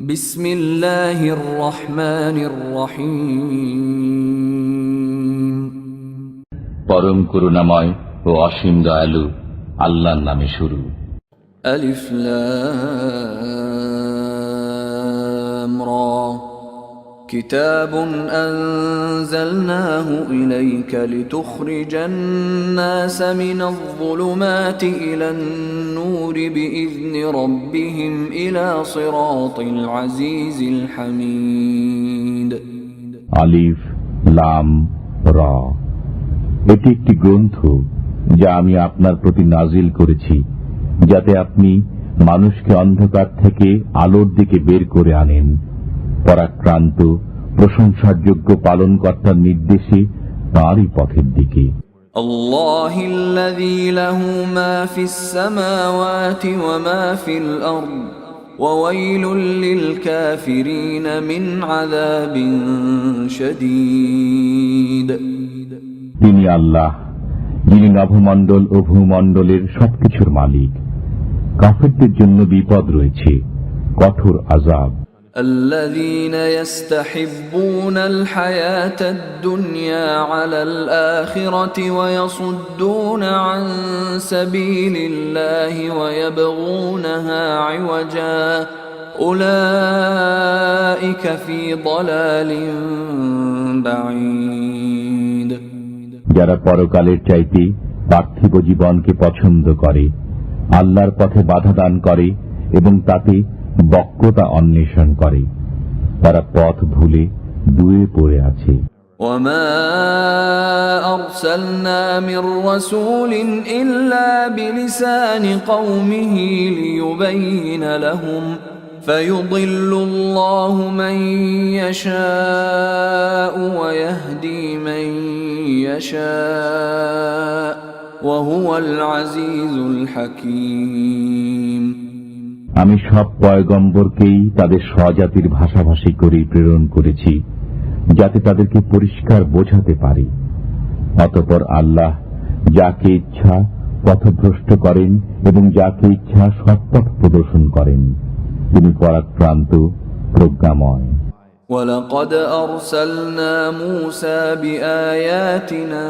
বিসমিল্লাহির রহমানির রহিম। পরম করুণাময় ও অসীম দয়ালু আল্লাহর নামে শুরু। আলিফ লাম রা। কিতাবুন আনজালনাহু ইলাইকা লিতুখরিজান নাসা মিনাজ-যুলুমাতি ইলান-নূরি বিইذনি রাব্বিহিম ইলা সিরাতিল আজিজিল হামিদ। আলিফ লাম রা। এটি একটি গ্রন্থ যা আমি আপনার প্রতি নাজিল করেছি, যাতে আপনি মানুষকে অন্ধকার থেকে আলোর দিকে বের করে আনেন, পরাক্রান্ত প্রশংসার যোগ্য পালনকর্তার নির্দেশে তাঁরই পথের দিকে। আল্লাহিল্লাযী লাহু মা ফিস সামাওয়াতি ওয়া মা ফিল আরদ ওয়া ওয়াইলুল লিল কাফিরিন মিন আযাবিন শাদীদ। তিনি আল্লাহ, যিনি নভমণ্ডল ও ভূমণ্ডলের সবকিছুর মালিক। কাফেরদের জন্য বিপদ রয়েছে, কঠোর আযাব। الذين يستحبون الحياة الدنيا على الآخرة ويصدون عن سبيل الله ويبغونها عوجا أولئك في ضلال بعيد। যারা পরকালের চাইতে পার্থিব জীবনকে পছন্দ করে, আল্লাহর পথে বাধা দান করে এবং তাতে বক্রতা অন্বেষণ করে, তারা পথ ভুলে দুয়ে পড়ে আছে। وما أرسلنا من رسول إلا بلسان قومه ليبين لهم فيضل الله من يشاء ويهدي من يشاء وهو العزيز الحكيم। আমি সব পয়গম্বরকেই তাদের স্বজাতির ভাষাভাষী করে প্রেরণ করেছি, যাতে তাদেরকে পরিষ্কার বোঝাতে পারে। অতঃপর আল্লাহ যাকে ইচ্ছা পথভ্রষ্ট করেন এবং যাকে ইচ্ছা সৎপথ প্রদর্শন করেন। তিনি পরাক্রান্ত, প্রজ্ঞাময়। وَلَقَدْ أَرْسَلْنَا مُوسَى بِآيَاتِنَا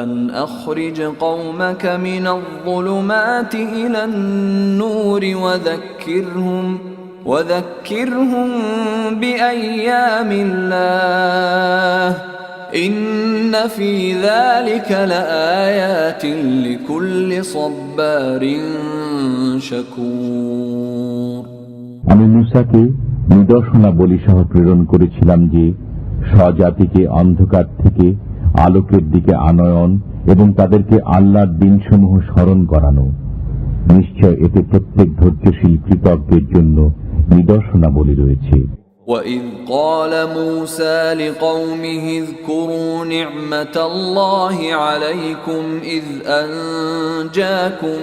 أَنْ أَخْرِجْ قَوْمَكَ مِنَ الظُّلُمَاتِ إِلَى النُّورِ وَذَكِّرْهُمْ بِأَيَّامِ اللَّهِ إِنَّ فِي ذَلِكَ لَآيَاتٍ لِكُلِّ صَبَّارٍ شَكُورٍ। আমি মূসাকে নিদর্শনাবলী সহ প্রেরণ করেছিলাম যে স্বজাতিকে অন্ধকার থেকে আলোকের দিকে আনয়ন এবং তাদেরকে আল্লাহর দিনসমূহ স্মরণ করানো। নিশ্চয় এতে প্রত্যেক ধৈর্যশীল কৃতজ্ঞের জন্য নিদর্শনাবলী রয়েছে। وَإِذْ قَالَ مُوسَى لِقَوْمِهِ اذْكُرُوا نِعْمَةَ اللَّهِ عَلَيْكُمْ إِذْ أَنْجَاكُمْ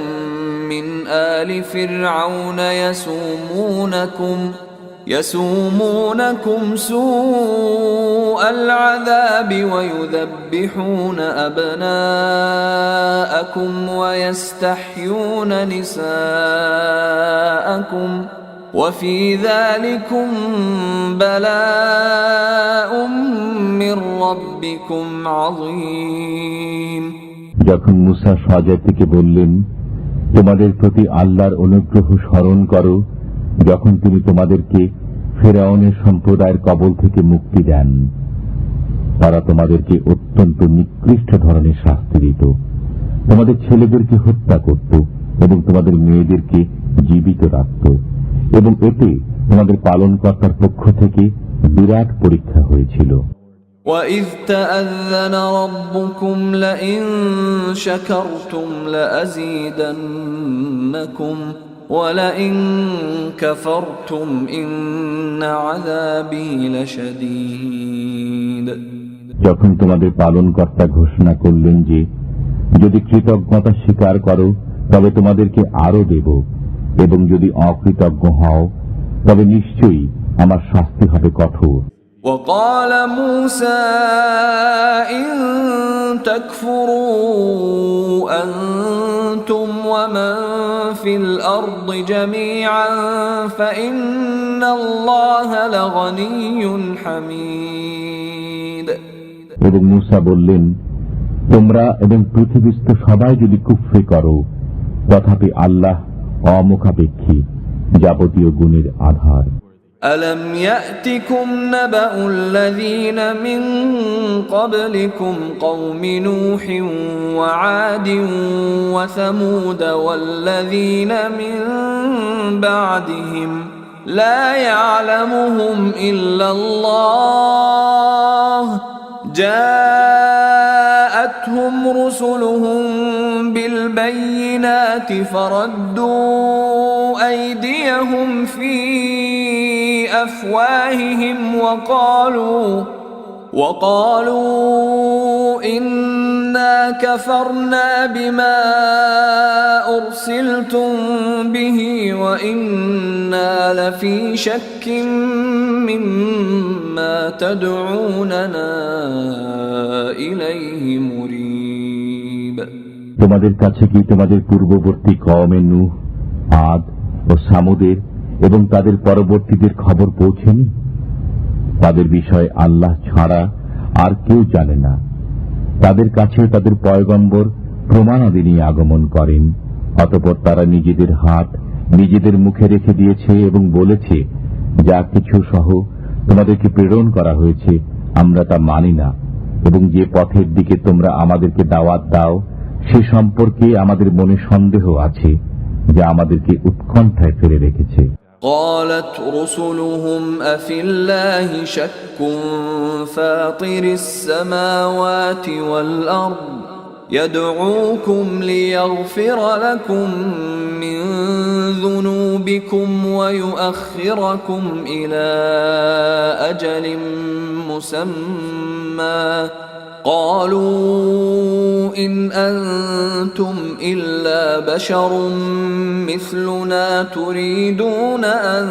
مِنْ آلِ فِرْعَوْنَ يسومونكم سوء العذاب ويذبحون أبناءكم ويستحيون نساءكم وفي ذلكم بلاء من ربكم عظيم। যখন মূসা স্বজাতিকে বললেন, তোমাদের প্রতি আল্লাহর অনুগ্রহ স্মরণ করো, যখন তিনি তোমাদেরকে ফিরআউনের সম্প্রদায়ের কবল থেকে মুক্তি দেন। তারা তোমাদেরকে অত্যন্ত নিকৃষ্ট ধরনের শাস্তি দিত, তোমাদের ছেলেদেরকে হত্যা করত এবং তোমাদের মেয়েদেরকে জীবিত রাখত, এবং এতে তোমাদের পালনকর্তার পক্ষ থেকে বিরাট পরীক্ষা হয়েছিল। وَإِذْ تَأَذَّنَ رَبُّكُمْ لَئِن شَكَرْتُمْ لَأَزِيدَنَّكُمْ وَلَئِن كَفَرْتُمْ إِنَّ عَذَابِي لَشَدِيدٌ। যখন তোমাদের পালনকর্তা ঘোষণা করলেন যে যদি কৃতজ্ঞতা স্বীকার করো তবে তোমাদেরকে আরো দেব, এবং যদি অকৃতজ্ঞ হও তবে নিশ্চয়ই আমার শাস্তি হবে কঠোর। وقال موسى إن تكفروا أنتم ومن في الأرض جميعا فإن الله لغني حميد এবং মূসা বললেন, তোমরা এবং পৃথিবীস্থ সবাই যদি কুফরি করো, তথাপি আল্লাহ অমুখাপেক্ষী, যাবতীয় গুণের আধার। ألم يأتكم نبأ الذين من قبلكم قوم نوح وعاد وثمود والذين من بعدهم لا يعلمهم إلا الله جاءتهم رسلهم بالبينات فردوا أيديهم في أفواههم وقالوا إنا كفرنا بما أرسلتم به وإنا لفي شك مما تدعوننا إليه مريب তোমাদের কাছে কি তোমাদের পূর্ববর্তী কওমে নূহ, আদ ও সামুদের এবং তাদের পরবর্তীদের খবর পৌঁছেনি? তাদের বিষয়ে আল্লাহ ছাড়া আর কেউ জানে না। তাদের কাছে তাদের পয়গম্বর প্রমাণাদি নিয়ে আগমন করেন, অতঃপর তারা নিজেদের হাত নিজেদের মুখে রেখে দিয়েছে এবং বলেছে, যা কিছু সহ তোমাদেরকে প্রেরণ করা হয়েছে আমরা তা মানি না, এবং যে পথের দিকে তোমরা আমাদেরকে দাওয়াত দাও সে সম্পর্কে আমাদের মনে সন্দেহ আছে, যা আমাদেরকে উৎকণ্ঠায় ফেলে রেখেছে। قالت رسلهم أفي الله شك فاطر السماوات والأرض يدعوكم ليغفر لكم من ذنوبكم ويؤخركم إلى أجل مسمى قالوا إن أنتم إلا بشر مثلنا تريدون أن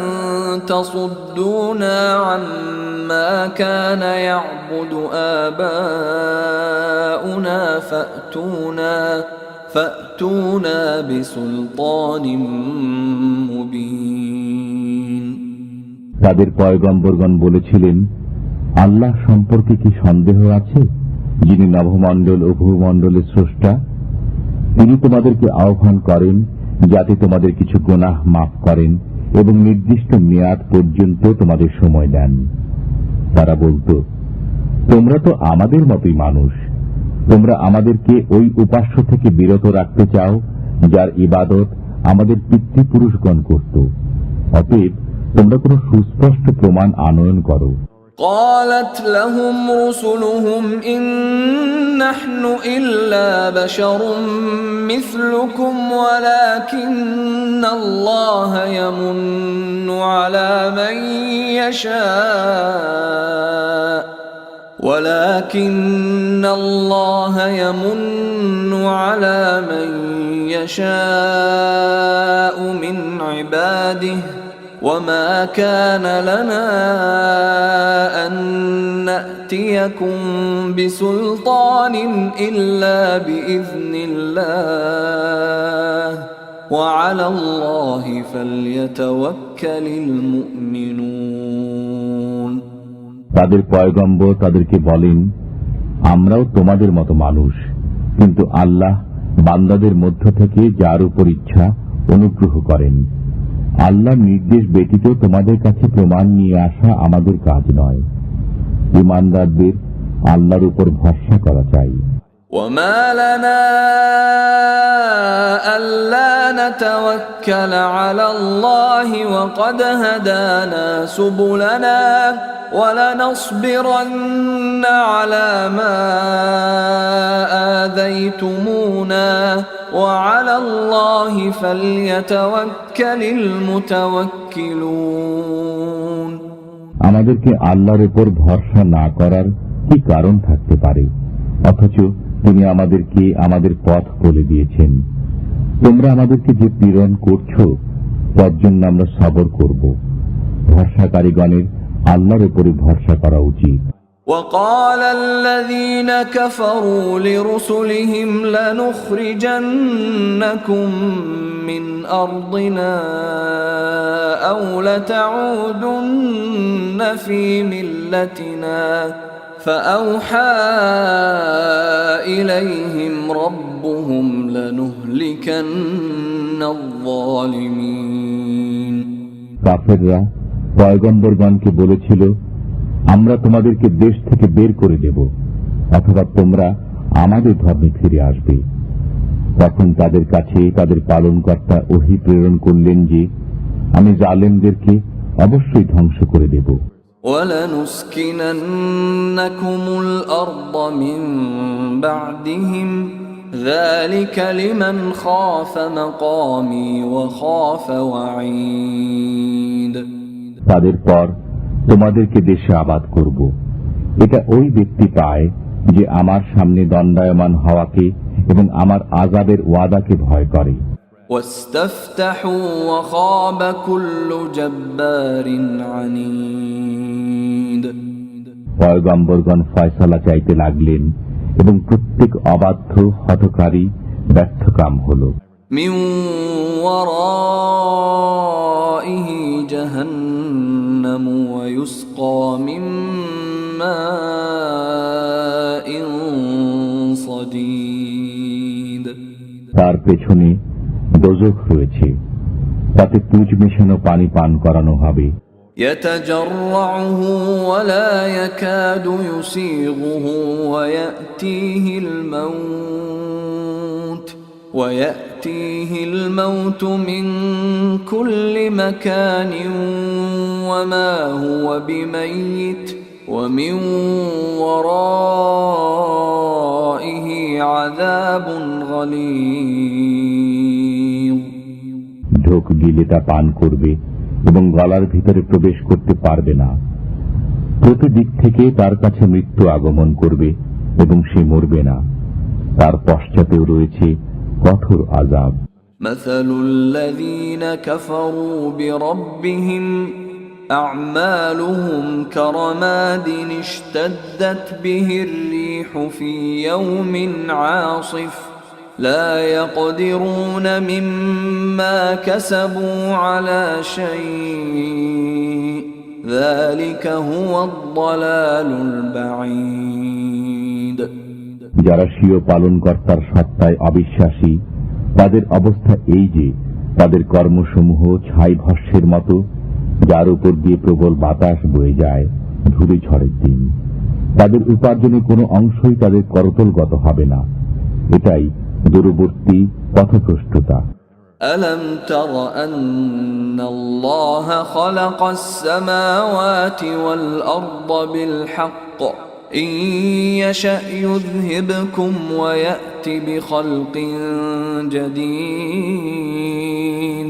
تصدونا عما كان يعبد آباؤنا فأتونا بسلطان مبين তাদের পয়গম্বরগণ বলেছিলেন, আল্লাহ সম্পর্কে কি সন্দেহ আছে, যিনি নভমণ্ডল ও ভূমণ্ডলের স্রষ্টা? তিনি তোমাদেরকে আহ্বান করেন যাতে তোমাদের কিছু গুনাহ মাফ করেন এবং নির্দিষ্ট মেয়াদ পর্যন্ত তোমাদের সময় দেন। তারা বলত, তোমরা তো আমাদের মতোই মানুষ, তোমরা আমাদেরকে ওই উপাস্য থেকে বিরত রাখতে চাও যার ইবাদত আমাদের পিতৃপুরুষগণ করত। অতএব তোমরা কোন সুস্পষ্ট প্রমাণ আনয়ন করো। قالت لهم رسلهم إن نحن إلا بشر مثلكم ولكن الله يمن على من يشاء من عباده وما كان لنا أن نأتيكم بسلطان إلا بإذن الله وعلى الله فليتوكل المؤمنون তাদের পয়গম্বর তাদেরকে বলেন, আমরাও তোমাদের মতো মানুষ, কিন্তু আল্লাহ বান্দাদের মধ্য থেকে যার উপর ইচ্ছা অনুগ্রহ করেন। আল্লাহর নির্দেশ ব্যতীত তোমাদের কাছে প্রমাণ নিয়ে আসা আমাদের কাজ নয়। ঈমানদারদের আল্লাহর উপর ভরসা করা চাই। وما لنا ألا نتوكل على الله وقد هدانا سبلنا ولنصبرن على ما آذيتمونا وعلى الله فليتوكل المتوكلون আমাদেরকে আল্লাহর উপর ভরসা না করার কি কারণ থাকতে পারে, অথচ তিনি আমাদেরকে আমাদের পথ বলে দিয়েছেন। তোমরা আমাদেরকে যে পীড়ন করছো তার জন্য আমরা সবর করব। ভরসাকারীগণের আল্লাহর উপরে ভরসা করা উচিত। وقال الذين كفروا لرسلهم لنخرجنكم من أرضنا أو لتعودن في ملتنا فأوحى إليهم ربهم لنهلكن الظالمين। কাফেররা পয়গম্বরগণকে বলেছিল, আমরা তোমাদেরকে দেশ থেকে বের করে দেব অথবা তোমরা আমাদের ধর্মে ফিরে আসবে। তখন তাদের কাছে তাদের পালনকর্তা ওহী প্রেরণ করলেন যে, আমি জালেমদেরকে অবশ্যই ধ্বংস করে দেব। وَلَنُسْكِنَنَّكُمُ الْأَرْضَ مِنْ بَعْدِهِمْ ذَلِكَ لِمَنْ خَافَ مَقَامِي وَخَافَ وَعِيدِ। তাদের পর তোমাদেরকে দেশে আবাদ করব। এটা ওই ব্যক্তি পায় যে আমার সামনে দণ্ডায়মান হওয়াকে এবং আমার আযাবের ওয়াদাকে ভয় করে। وَاسْتَفْتَحُوا وَخَابَ كُلُّ جَبَّارٍ عَنِيدٍ। পয়গম্বরগণ ফয়সালা চাইতে লাগলেন এবং প্রত্যেক অবাধ্য হঠকারী ব্যর্থকাম হল। মিন ওয়ারাইহি জাহান্নাম ওয়া ইউসকা মিন মাইন সাদীদ। তার পেছনে দোজখ রয়েছে, তাতে পুঁজ মেশানো পানি পান করানো হবে। يتجرعه ولا يكاد يسيغه ويأتيه الموت من كل مكان وما هو بميت ومن ورائه عذاب غليظ। ঢোক গিলে তা পান করবে এবং গলার ভিতরে প্রবেশ করতে পারবে না। প্রতিদিক থেকে তার কাছে মৃত্যু আগমন করবে এবং সে মরবে না। তার পশ্চাতেও রয়েছে কঠোর আযাব। মাসালুল্লাযীনা কাফারু বিরাব্বিহিম আ'মালুহুম কারামাদিন ইশতাদ্দাত বিহির রিহু ফি ইয়াওমিন 'আসিফ لا يقدرون مما كسبوا على شيء ذلك هو الضلال البعيد। যারা স্বীয় পালনকর্তার সত্তায় অবিশ্বাসী তাদের অবস্থা এই যে তাদের কর্মসমূহ ছাই ভস্যের মতো, যার উপর দিয়ে প্রবল বাতাস বয়ে যায় ধূলি ঝড়ের দিন। তাদের উপার্জনের কোনো অংশই তাদের করতলগত হবে না। এটাই দূরবর্তী পথভ্রষ্টতা। ألم تر أن الله خلق السماوات والأرض بالحق إن يشأ يذهبكم ويأتي بخلق جديد।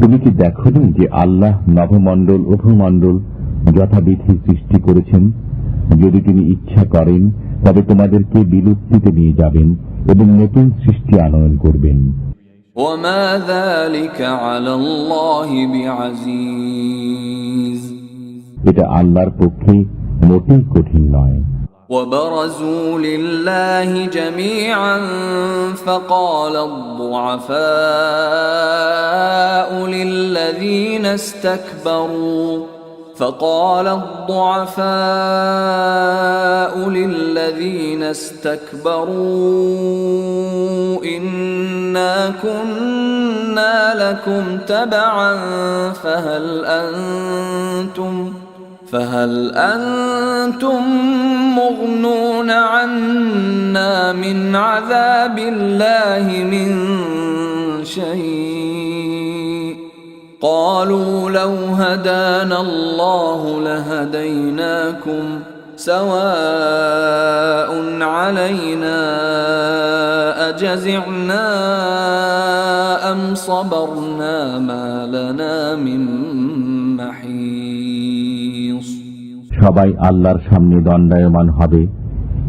তুমি কি দেখোনি যে আল্লাহ নভমণ্ডল ও ভূমণ্ডল যথাবিধি সৃষ্টি করেছেন? যদি তিনি ইচ্ছা করেন তবে তোমাদেরকে বিলুপ্তিতে নিয়ে যাবেন এবং নতুন সৃষ্টি আনয়ন করবেন। ওয়ামা যালিকা আলাল্লাহি বিআযীজ। এটা আল্লাহর পক্ষে মোটেই কঠিন নয়। وبرزوا لله جميعا فقال الضعفاء للذين استكبروا إنا كنا لكم تبعا فهل أنتم مغنون عنا من عذاب الله من شيء قالوا لو هدانا الله لهديناكم سواء علينا أجزعنا أم صبرنا ما لنا من محيص। সবাই আল্লাহর সামনে দণ্ডায়মান হবে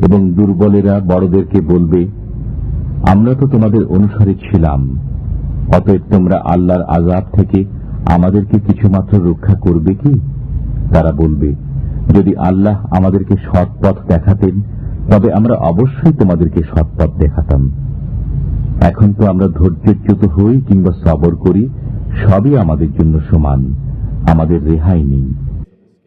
এবং দুর্বলেরা বড়দেরকে বলবে, আমরা তো তোমাদের অনুসারী ছিলাম, অতএব তোমরা আল্লাহর আযাব থেকে আমাদেরকে কিছুমাত্র রক্ষা করবে কি? তারা বলবে, যদি আল্লাহ আমাদেরকে সৎ পথ দেখাতেন তবে আমরা অবশ্যই তোমাদেরকে সৎ পথ দেখাতাম। এখন তো আমরা ধৈর্যচ্যুত হই কিংবা সবর করি, সবই আমাদের জন্য সমান, আমাদের রেহাই নেই।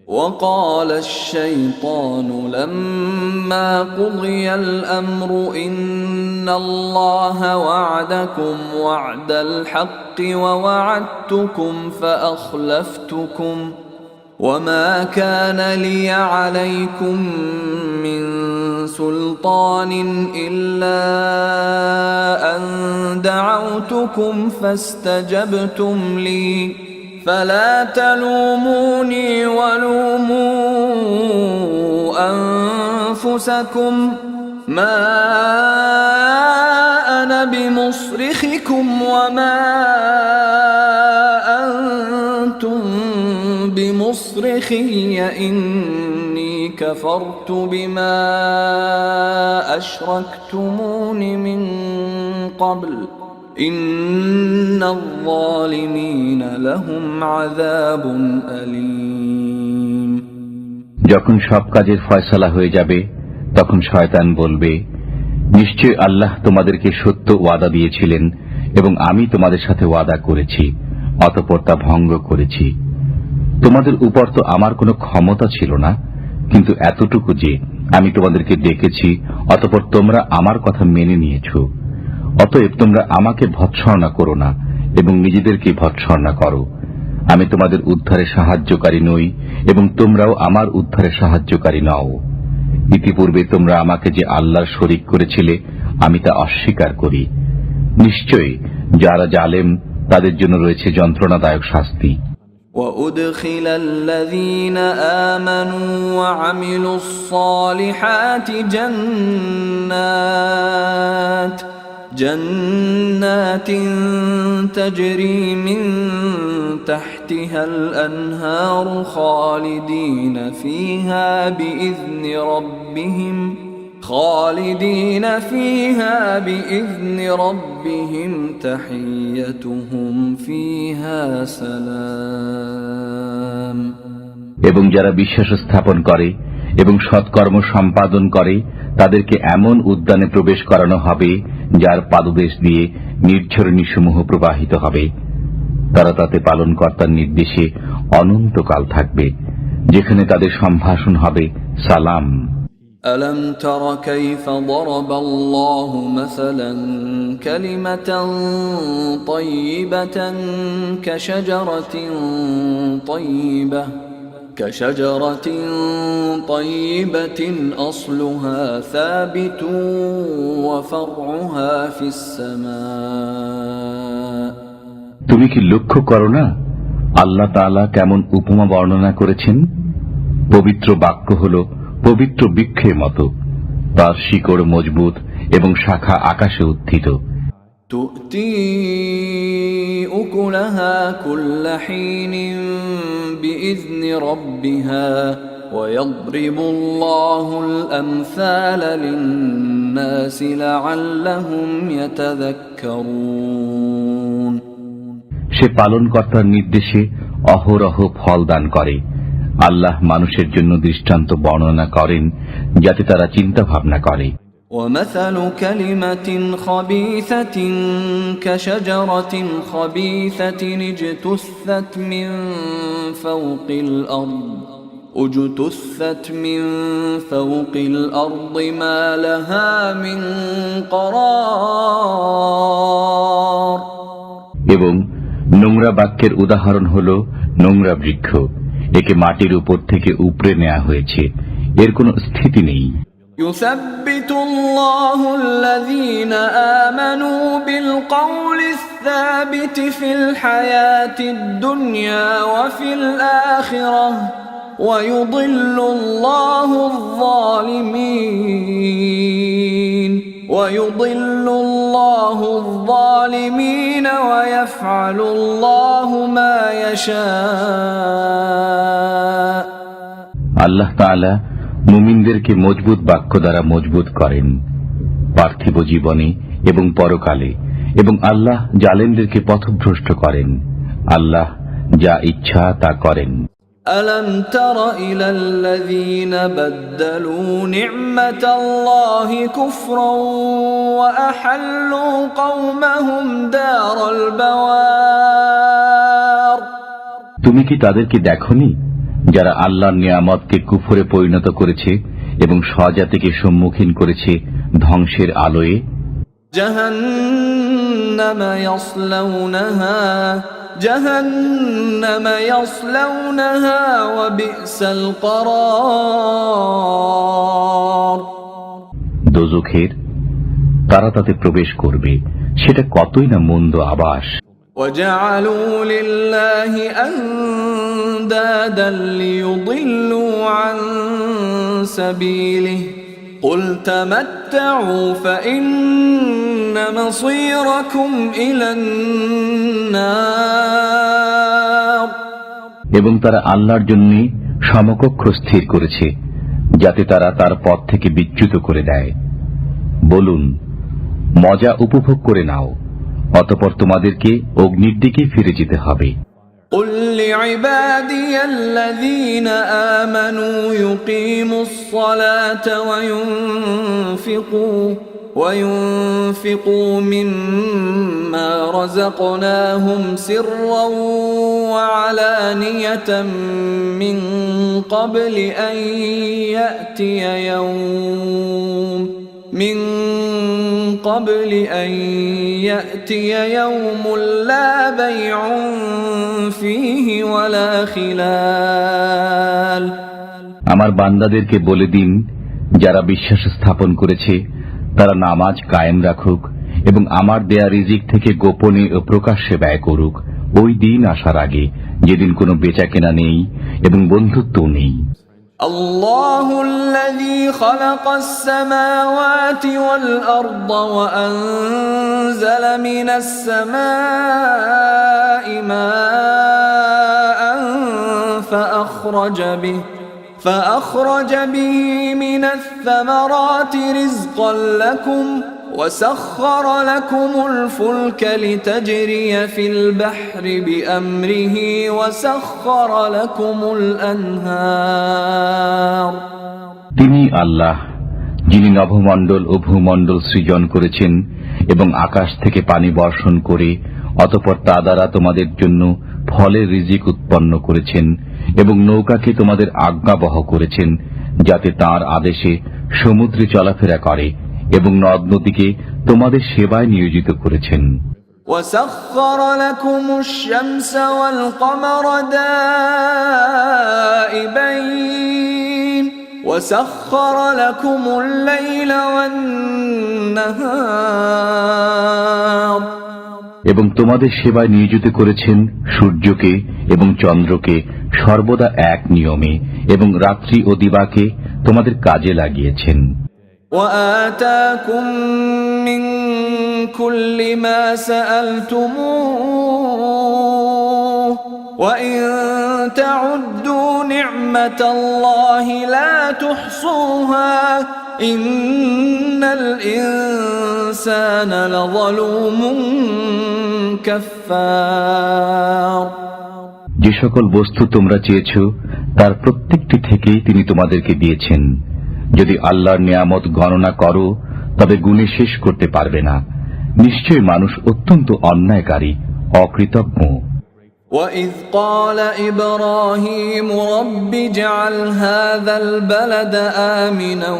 وقال الشيطان لما قضي الأمر إن الله وعدكم وعد الحق ووعدتكم فأخلفتكم وما كان لي عليكم من سلطان إلا أن دعوتكم فاستجبتم لي فلا تلوموني ولوموا أنفسكم ما أنا بمصرخكم وما أنتم بمصرخي إني كفرت بما أشركتمون من قبل إن الظالمين لهم عذاب أليم। যখন সব কাজের ফয়সালা হয়ে যাবে তখন শয়তান বলবে, নিশ্চয় আল্লাহ তোমাদেরকে সত্য ওয়াদা দিয়েছিলেন এবং আমি তোমাদের সাথে ওয়াদা করেছি, অতঃপর তা ভঙ্গ করেছি। তোমাদের উপর তো আমার কোনো ক্ষমতা ছিল না, কিন্তু এতটুকু যে আমি তোমাদেরকে ডেকেছি, অতঃপর তোমরা আমার কথা মেনে নিয়েছ। অতএব তোমরা আমাকে ভৎসনা করো না এবং নিজেদেরকে ভৎসনা করো। আমি তোমাদের উদ্ধারে সাহায্যকারী নই এবং তোমরাও আমার উদ্ধারে সাহায্যকারী নও। ইতিপূর্বে তোমরা আমাকে যে আল্লাহর শরীক করেছিলে আমি তা অস্বীকার করি। নিশ্চয়ই যারা জালেম তাদের জন্য রয়েছে যন্ত্রণাদায়ক শাস্তি। وأدخل الذين آمنوا وعملوا الصالحات جنات تجري من تحتها الأنهار خالدين فيها بإذن ربهم تحيتهم فيها سلام। এবং যারা বিশ্বাস স্থাপন করে এবং সৎকর্ম সম্পাদন করে তাদেরকে এমন উদ্যানে প্রবেশ করানো হবে যার পাদদেশ দিয়ে নির্ঝরণীসমূহ প্রবাহিত হবে। তারা তাতে পালনকর্তার নির্দেশে অনন্তকাল থাকবে, যেখানে তাদের সম্ভাষণ হবে সালাম। ألم تر كيف ضرب الله مثلا كلمة طيبة كشجرة طيبة أصلها ثابت وفرعها في السماء। তুমি কি লক্ষ্য করো না আল্লাহ তাআলা কেমন উপমা বর্ণনা করেছেন? পবিত্র বাক্য হল পবিত্র বৃক্ষের মতো, তার শিকড় মজবুত এবং শাখা আকাশে উত্থিত। تؤتي أكلها كل حين بإذن ربها ويضرب الله الأمثال للناس لعلهم يتذكرون। সে পালনকর্তার নির্দেশে অহরহ ফল দান করে। আল্লাহ মানুষের জন্য দৃষ্টান্ত বর্ণনা করেন যাতে তারা চিন্তা ভাবনা করে। ومثل كلمة خبيثة كشجرة خبيثة اجتثت من فوق الأرض ما لها من قرار। এবং নোংরা বাক্যের উদাহরণ হল নোংরা বৃক্ষ, একে মাটির উপর থেকে উপড়ে নেওয়া হয়েছে, এর কোনো স্থিতি নেই। يثبت الله الذين آمنوا بالقول الثابت في الحياة الدنيا وفي الآخرة ويضل الله الظالمين ويفعل الله ما يشاء। আল্লাহ তাআলা মুমিনদেরকে মজবুত বাক্য দ্বারা মজবুত করেন পার্থিব জীবনে এবং পরকালে, এবং আল্লাহ জালেমদেরকে পথভ্রষ্ট করেন। আল্লাহ যা ইচ্ছা তা করেন। ألم تر إلى الذين بدلوا نعمة الله كفرا وأحلوا قومهم دار البوار তুমি কি তাদেরকে দেখনি যারা আল্লাহর নিয়ামতকে কুফরে পরিণত করেছে এবং স্বজাতিকে সম্মুখীন করেছে ধ্বংসের আলোয়? جهنم يصلونها وبئس القرار দোজখের তারা তাতে প্রবেশ করবে, সেটা কতই না মন্দ আবাস। وجعلوا لله أندادا ليضلوا عن سبيله قل تمتعوا فإن مصيركم إلى النار এবং তারা আল্লাহর জন্য সমকক্ষ স্থির করেছে যাতে তারা তার পথ থেকে বিচ্যুত করে দেয়। বলুন, মজা উপভোগ করে নাও, অতঃপর তোমাদেরকে অগ্নির দিকে ফিরে যেতে হবে। قل لعبادي الذين آمنوا يقيموا الصلاة وينفقوا مما رزقناهم سرا وعلانية من قبل أن يأتي يوم لا بيع فيه ولا خلال আমার বান্দাদেরকে বলে দিন, যারা বিশ্বাস স্থাপন করেছে তারা নামাজ কায়েম রাখুক এবং আমার দেয়া রিজিক থেকে গোপনে ও প্রকাশ্যে ব্যয় করুক, ওই দিন আসার আগে যেদিন কোনো বেচাকেনা নেই এবং বন্ধুত্বও নেই। الله الذي خلق السماوات والأرض وأنزل من السماء ماء فأخرج به من الثمرات رزقا لكم وسخر لكم الفلك لتجري في البحر بأمره وسخر لكم الأنهار তিনি আল্লাহ, যিনি নভমণ্ডল ও ভূমণ্ডল সৃজন করেছেন এবং আকাশ থেকে পানি বর্ষণ করে অতঃপর তা দ্বারা তোমাদের জন্য ফলের রিজিক উৎপন্ন করেছেন এবং নৌকাকে তোমাদের আজ্ঞাবহ করেছেন যাতে তাঁর আদেশে সমুদ্রে চলাফেরা করে এবং নদ নদীকে তোমাদের সেবায় নিয়োজিত করেছেন। وسخر لكم الشمس والقمر دائبين وسخر لكم الليل والنهار এবং তোমাদের সেবায় নিয়োজিত করেছেন সূর্যকে এবং চন্দ্রকে সর্বদা এক নিয়মে এবং রাত্রি ও দিবাকে তোমাদের কাজে লাগিয়েছেন। وآتاكم من كل ما سألتموه وإن تعدوا نعمة الله لا تحصوها إن الإنسان لظلوم كفار যে সকল বস্তু তোমরা চেয়েছ তার প্রত্যেকটি থেকেই তিনি তোমাদেরকে দিয়েছেন। যদি আল্লাহর নিয়ামত গণনা করো তবে গুণে শেষ করতে পারবে না। নিশ্চয় মানুষ অত্যন্ত অন্যায়কারী, অকৃতজ্ঞ। وَإِذْ قَالَ إِبْرَاهِيمُ رَبِّ اجْعَلْ هَذَا الْبَلَدَ آمِنًا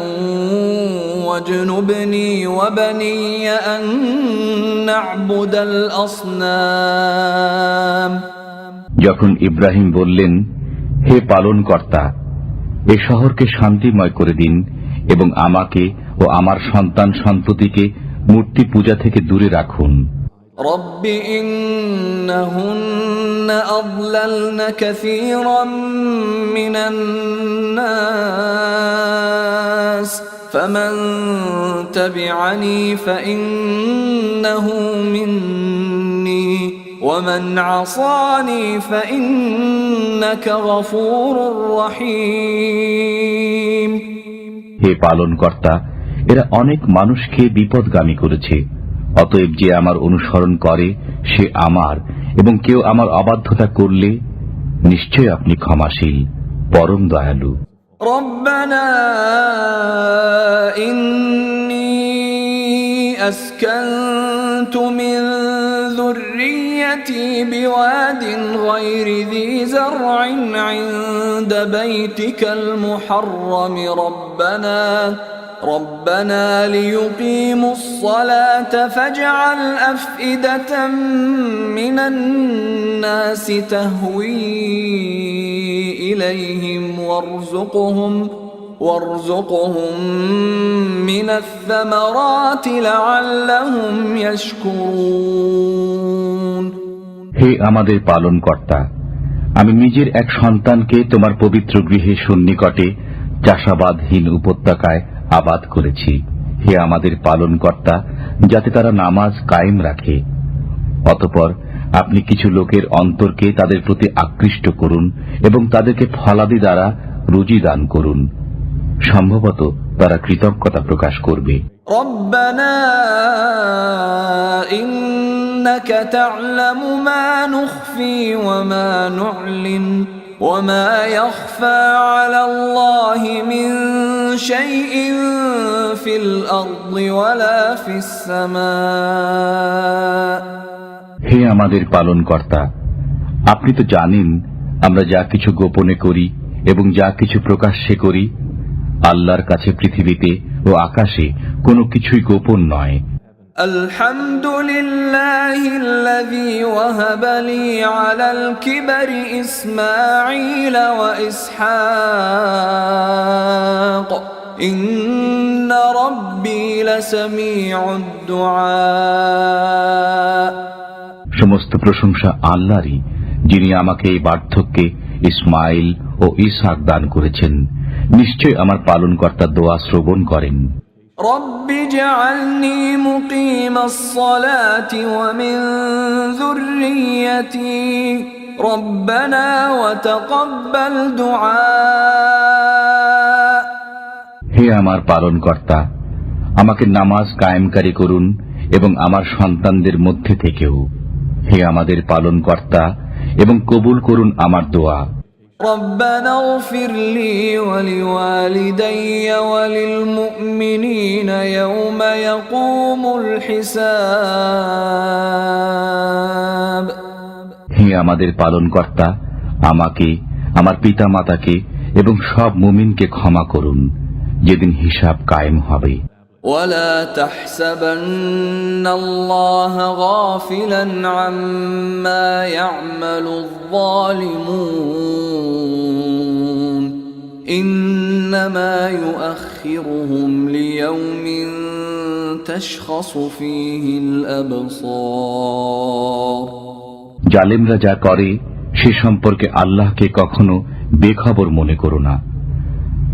وَاجْنُبْنِي وَبَنِيَّ أَن نَّعْبُدَ الْأَصْنَامَ যখন ইব্রাহিম বললেন, হে পালনকর্তা, এ শহরকে শান্তিময় করে দিন এবং আমাকে ও আমার সন্তান সন্ততিকে মূর্তি পূজা থেকে দূরে রাখুন। رب إنهن أضللن كثيرا من الناس فمن تبعني فإنه مني ومن عصاني فإنك غفور رحيم হে পালনকর্তা, এরা অনেক মানুষকে বিপদগামী করেছে, অতএব যে আমার অনুসরণ করে সে আমার, এবং কেউ আমার অবাধ্যতা করলে নিশ্চয় আপনি ক্ষমাশীল, পরম দয়ালু। ربنا إني أسكنت من ذريتي بواد غير ذي زرع عند بيتك المحرم ربنا ليقيموا الصلاة فاجعل أفئدة من الناس تهوي إليهم وارزقهم من الثمرات لعلهم يشكرون। হে আমাদের পালনকর্তা, আমি নিজের এক সন্তানকে তোমার পবিত্র গৃহে সন্নিকটে চাষাবাদহীন উপত্যকায় আবাদ করেছি। হে আমাদের পালনকর্তা, যাতে তারা নামাজ কায়েম রাখে। অতঃপর আপনি কিছু লোকের অন্তরকে তাদের প্রতি আকৃষ্ট করুন এবং তাদেরকে ফলাদি দ্বারা রুজি দান করুন। সম্ভবত তারা কৃতজ্ঞতা প্রকাশ করবে। রব্বানা ইন্নাকা তা'লামু মা নুখফি ওয়া মা নু'লিন ওয়া মা ইয়াখফা 'আলাল্লাহি মিন শাইইন ফিল আরদি ওয়ালা ফিস সামা। হে আমাদের পালনকর্তা, আপনি তো জানেন আমরা যা কিছু গোপনে করি এবং যা কিছু প্রকাশ্যে করি। আল্লাহর কাছে পৃথিবীতে ও আকাশে কোনো কিছুই গোপন নয়। আলহামদুলিল্লাহিল্লাযী ওয়াহাবা লি আলাল কিবরি ইসমাঈল ওয়া ইসহাক ইন্না রাব্বী লাসামিউদ দুআ। সমস্ত প্রশংসা আল্লাহরই, যিনি আমাকে এই বার্ধক্যে ইসমাইল ও ইসহাক দান করেছেন। নিশ্চয় আমার পালনকর্তা দোয়া শ্রবণ করেন। রব্বি জাআলনি মুকিমাস সালাতি ওয়া মিন যুররিয়্যাতি রব্বানা ওয়া তাকাব্বাল দুআ। হে আমার পালনকর্তা, আমাকে নামাজ কায়েমকারী করুন এবং আমার সন্তানদের মধ্যে থেকেও। হে আমাদের পালনকর্তা, এবং কবুল করুন আমার দোয়া। ربنا اغفر لي ولوالدي وللمؤمنين يوم يقوم الحساب। হে আমাদের পালনকর্তা, আমাকে, আমার পিতা মাতাকে এবং সব মুমিনকে ক্ষমা করুন, যেদিন হিসাব কায়েম হবে। ولا تحسبن الله غافلا عما يعمل الظالمون إنما يؤخرهم ليوم تشخص فيه الأبصار। জালেমরা যা করে সে সম্পর্কে আল্লাহকে কখনো বেখবর মনে করো না।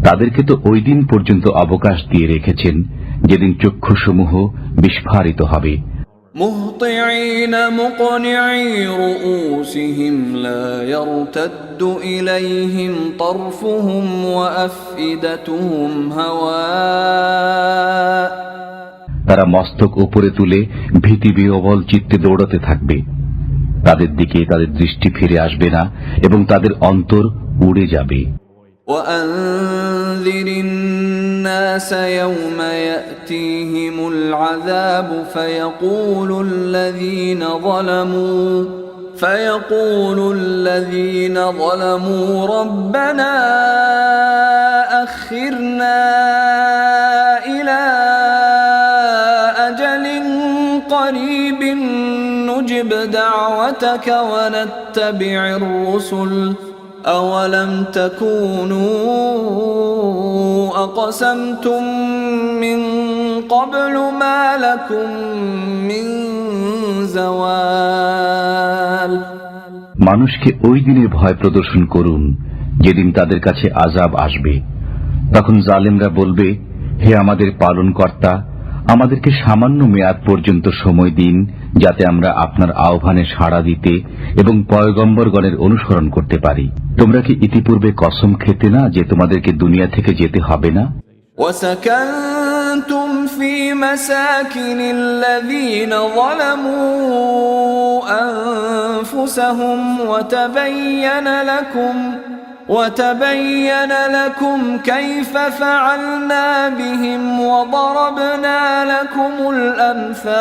তাদেরকে তো ওই দিন পর্যন্ত অবকাশ দিয়ে রেখেছেন যেদিন চক্ষুসমূহ বিস্ফারিত হবে। মুহতিঈনা মুকনিঈ রুউসিহিম লা ইয়ারতাদ্দু ইলাইহিম তারফুহুম ওয়া আফইদাতুহুম হাওয়া। তারা মস্তক উপরে তুলে ভীতিবিহ্বল চিত্তে দৌড়াতে থাকবে। তাদের দিকে তাদের দৃষ্টি ফিরে আসবে না এবং তাদের অন্তর উড়ে যাবে। وأنذر الناس يوم يأتيهم العذاب فيقول الذين ظلموا ربنا أخرنا إلى أجل قريب نجب دعوتك ونتبع الرسل أولم تكونوا أقسمتم من قبل ما لكم من زوال। মানুষকে ওই দিনের ভয় প্রদর্শন করুন যেদিন তাদের কাছে আযাব আসবে। তখন জালেমরা বলবে, হে আমাদের পালনকর্তা, আমাদেরকে সামান্য মেয়াদ পর্যন্ত সময় দিন, যাতে আমরা আপনার আহ্বানে সাড়া দিতে এবং পয়গম্বরগণের অনুসরণ করতে পারি। তোমরা কি ইতিপূর্বে কসম খেতে না যে তোমাদেরকে দুনিয়া থেকে যেতে হবে না? وسكنتم في مساكن الذين ظلموا أنفسهم وتبين لكم كيف فعلنا بهم وضربنا لكم الأمثال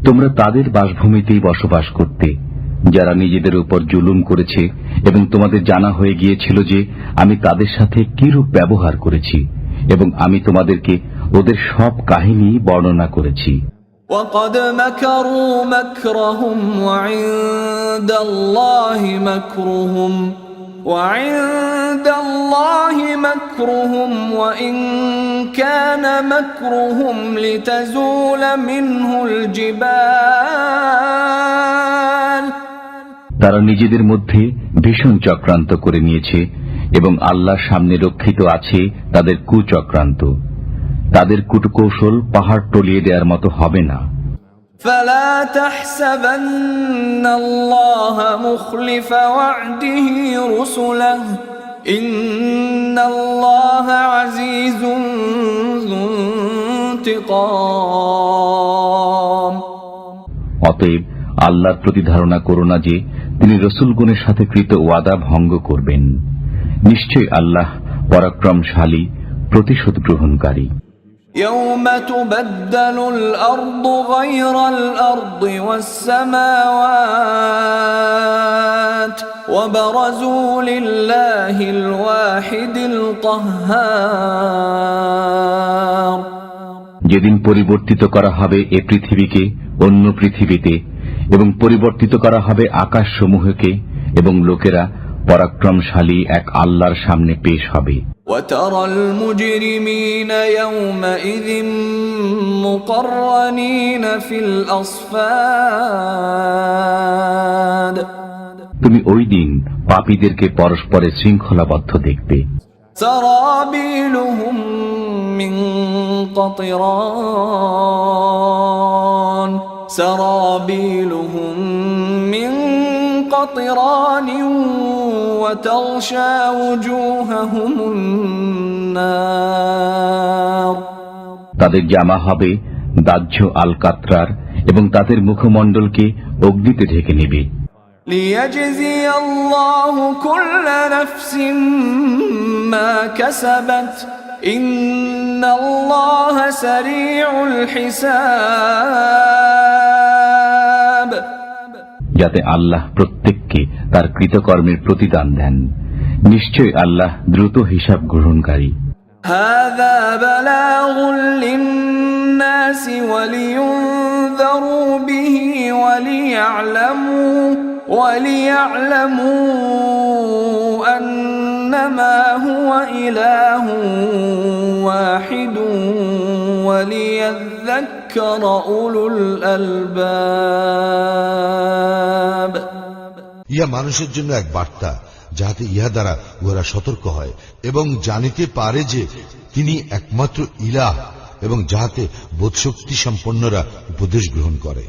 তোমরা তাদের বাসভূমিতেই বসবাস করতে যারা নিজেদের উপর জুলুম করেছে এবং তোমাদের জানা হয়ে গিয়েছিল যে আমি তাদের সাথে কিরূপ ব্যবহার করেছি এবং আমি তোমাদেরকে ওদের সব কাহিনী বর্ণনা করেছি। وقد مكروا مكرهم وعند الله مكرهم وإن كان مكرهم لتزول منه الجبال তারা নিজেদের মধ্যে ভীষণ চক্রান্ত করে নিয়েছে এবং আল্লাহর সামনে রক্ষিত আছে তাদের কুচক্রান্ত। তাদের কূটকৌশল পাহাড় টলিয়ে দেওয়ার মতো হবে না। فلا تحسبن الله مخلف وعده رسله إن الله عزيز ذو انتقام অতএব আল্লাহর প্রতি ধারণা করো না যে তিনি রসুলগণের সাথে কৃত ওয়াদা ভঙ্গ করবেন। নিশ্চয় আল্লাহ পরাক্রমশালী, প্রতিশোধ গ্রহণকারী। يوم تبدل الأرض غير الأرض والسماوات وبرزوا لله الواحد القهار যেদিন পরিবর্তিত করা হবে এ পৃথিবীকে অন্য পৃথিবীতে এবং পরিবর্তিত করা হবে আকাশসমূহকে এবং লোকেরা পরাক্রমশালী এক আল্লাহর সামনে পেশ হবে। وترى المجرمين يومئذ مقرنين في الأصفاد তুমি ওই দিন পাপীদেরকে পরস্পরে শৃঙ্খলাবদ্ধ দেখবে। سرابيلهم من قطران وتغشى وجوههم النار তাদের জামা হবে দাহ্য আলকাতরার এবং তাদের মুখমণ্ডলকে অগ্নিতে ঢেকে নেবে। ليجزي الله كل نفس ما كسبت إن الله سريع الحساب যাতে আল্লাহ প্রত্যেককে তার কৃতকর্মের প্রতিদান দেন। নিশ্চয় আল্লাহ দ্রুত হিসাব গ্রহণকারী। هذا بلاغ للناس ولينذروا به وليعلموا أنما هو إله واحد وليذكر أولو الألباب ইহা মানুষের জন্য এক বার্তা, যাহাতে ইহা দ্বারা ওরা সতর্ক হয় এবং জানিতে পারে যে তিনি একমাত্র ইলাহ, এবং যাহাতে বোধশক্তি সম্পন্নরা উপদেশ গ্রহণ করে।